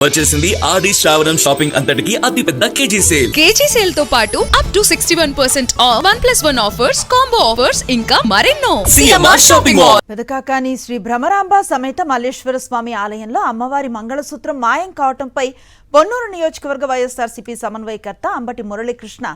వచ్చేసింది ఆది శ్రావణం షాపింగ్ అంతటికి అతిపెద్ద కేజీ సేల్. కేజీ సేల్ తో పాటు up to 61% off 1+1 offers, combo offers ఇంకా మరెన్నో. CMR shopping mall. Pedakakani Sri Bhramaramba సమేత మల్లేశ్వర స్వామి ఆలయంలో అమ్మవారి మంగళసూత్రం మాయం కావటంపై పొన్నూరు నియోజకవర్గ వైఎస్ఆర్సీపీ సమన్వయకర్త అంబటి మురళీకృష్ణ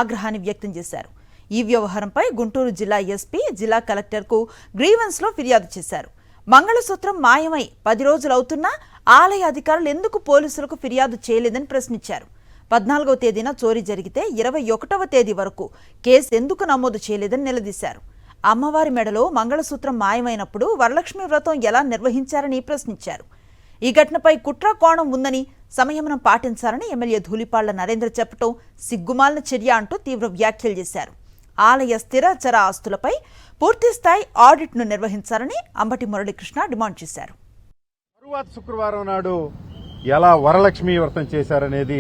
ఆగ్రహాన్ని వ్యక్తం చేశారు. ఈ వ్యవహారంపై గుంటూరు జిల్లా ఎస్పీ, జిల్లా కలెక్టర్కు గ్రీవెన్స్ లో ఫిర్యాదు చేశారు. మంగళసూత్రం మాయమై 10 రోజులవుతున్నా ఆలయ అధికారులు ఎందుకు పోలీసులకు ఫిర్యాదు చేయలేదని ప్రశ్నించారు. 14వ తేదీన చోరీ జరిగితే 21వ తేదీ వరకు కేసు ఎందుకు నమోదు చేయలేదని నిలదీశారు. అమ్మవారి మెడలో మంగళసూత్రం మాయమైనప్పుడు వరలక్ష్మి వ్రతం ఎలా నిర్వహించారని ప్రశ్నించారు. ఈ ఘటనపై కుట్ర కోణం ఉందని, సంయమనం పాటించాలని ఎమ్మెల్యే ధూళిపాళ్ల నరేంద్ర చెప్పడం సిగ్గుమాలిన చర్య అంటూ తీవ్ర వ్యాఖ్యలు చేశారు. ఆలయ స్థిర చర ఆస్తులపై పూర్తిస్థాయి ఆడిట్ను నిర్వహించాలని అంబటి మురళీకృష్ణ డిమాండ్ చేశారు. తరువాత శుక్రవారం నాడు ఎలా వరలక్ష్మి వ్రతం చేశారనేది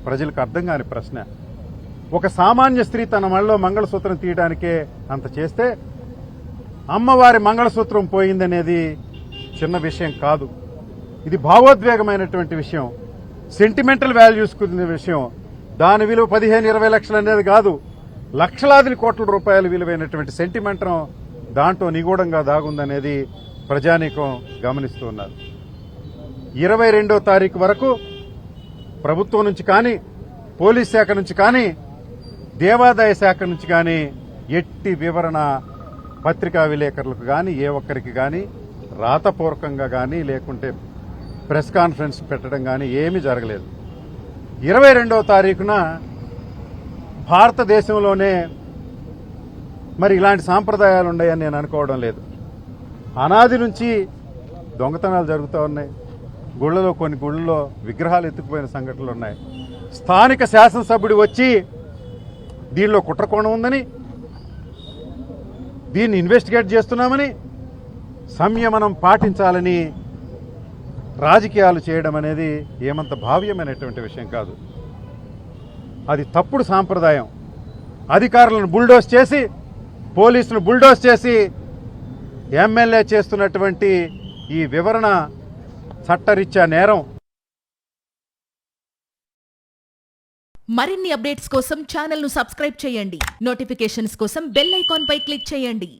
ప్రజలకు అర్థం కాని ప్రశ్న. ఒక సామాన్య స్త్రీ తన మెడలో మంగళసూత్రం తీయడానికే అంత చేస్తే అమ్మవారి మంగళసూత్రం పోయిందనేది చిన్న విషయం కాదు. ఇది భావోద్వేగమైనటువంటి విషయం, సెంటిమెంటల్ వాల్యూస్ కుదిన విషయం. దాని విలువ 15-20 లక్షలు అనేది కాదు, లక్షలాది కోట్ల రూపాయల విలువైనటువంటి సెంటిమెంటం దాంట్లో నిగూఢంగా దాగుందనేది ప్రజానీకం గమనిస్తున్నారు. 22వ తారీఖు వరకు ప్రభుత్వం నుంచి కానీ, పోలీస్ శాఖ నుంచి కానీ, దేవాదాయ శాఖ నుంచి కానీ ఎట్టి వివరణ పత్రికా విలేకరులకు కానీ, ఏ ఒక్కరికి కానీ రాతపూర్వకంగా కానీ, లేకుంటే ప్రెస్ కాన్ఫరెన్స్ పెట్టడం కానీ ఏమీ జరగలేదు. 22వ తారీఖున భారతదేశంలోనే మరి ఇలాంటి సాంప్రదాయాలు ఉన్నాయని నేను అనుకోవడం లేదు. అనాది నుంచి దొంగతనాలు జరుగుతూ ఉన్నాయి. కొన్ని గుళ్ళలో విగ్రహాలు ఎత్తుకుపోయిన సంఘటనలు ఉన్నాయి. స్థానిక శాసనసభ్యుడు వచ్చి దీనిలో కుట్రకోణం ఉందని, దీన్ని ఇన్వెస్టిగేట్ చేస్తున్నామని, సంయమనం పాటించాలని రాజకీయాలు చేయడం అనేది ఏమంత భావ్యమైనటువంటి విషయం కాదు. అది తప్పుడు సాంప్రదాయం. అధికారులను బుల్డోస్ చేసి, పోలీసులను బుల్డోస్ చేసి ఎమ్మెల్యే చేస్తున్నటువంటి ఈ వివరణ చట్టరీత్యా నేరం. మరిన్ని అప్డేట్స్ కోసం ఛానల్ ను సబ్స్క్రైబ్ చేయండి. నోటిఫికేషన్స్ కోసం బెల్ ఐకాన్ పై క్లిక్ చేయండి.